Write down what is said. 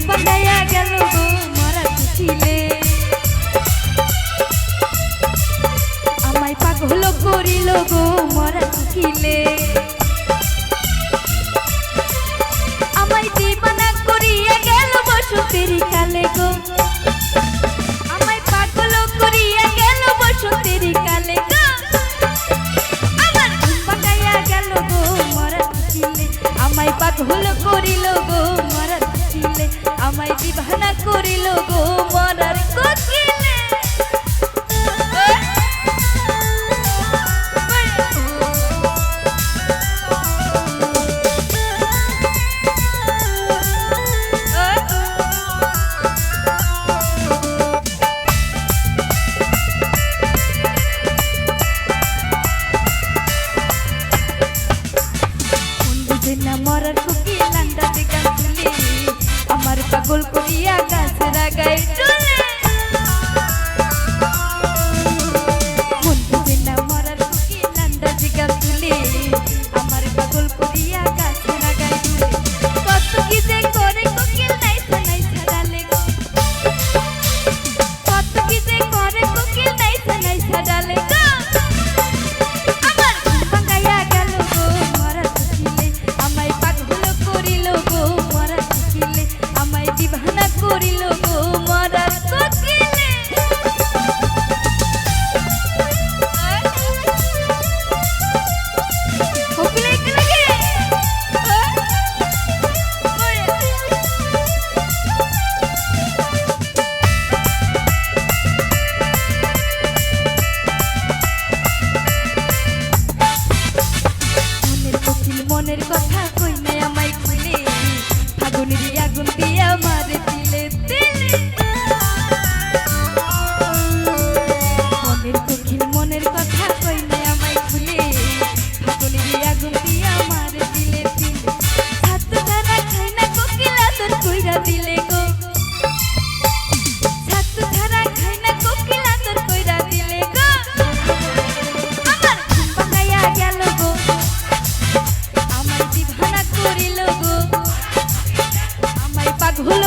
বানাইয়া গেল গো মরার কুচিলে আমায় পাগল করিল গো মরার কুচিলে আমায় দিবানা করিয়া গেল বসন্তের কালে গো আমায় পাগল করিয়া গেল বসন্তের কালে গো আমার ঘুম ভাঙাইয়া গেল গো মরার কুচিলে আমায় পাগল করিল গো মরার কুচিলে আমায় দিবানা করিল গো মরার কুচিলে মরার কুকিল আন্দাজে গান তুলি আমার পাগল করিয়া গাছে লাগাই চলে মন বুঝে না মরার কুকিল আন্দাজে গান তুলি আমার পাগল করিয়া গাছে লাগাই চলে কত কি যে করে কুকিল নাইসা নাইসা ডালে গো কত কি যে করে কুকিল নাইসা নাইসা ডালে গো আমার ঘুম ভাঙাইয়া গেল গো মরার কুকিলে আমায় পাগল করিল গো মরার কুকিলে আমায় দিবানা করিল গো মরার কুকিলে কুকিলে কি লাগে মনের কুকিল মনের কথা কই নাই আমায় খুলে ফাগুনের আগুন দিয়া মারে দিলে দিলে মনের কুকিল মনের কথা কই নাই আমায় খুলে ফাগুনের আগুন দিয়া মারে দিলে দিলে ছাত্র ধারা খাই না কুকিল আদর কইরা দিলে গো ছাত্র ধারা খাই না কুকিল আদর কইরা দিলে গো আমার ঘুম ভাঙাইয়া গেল গো আমায় দিবানা করিল গো আমায় পাগল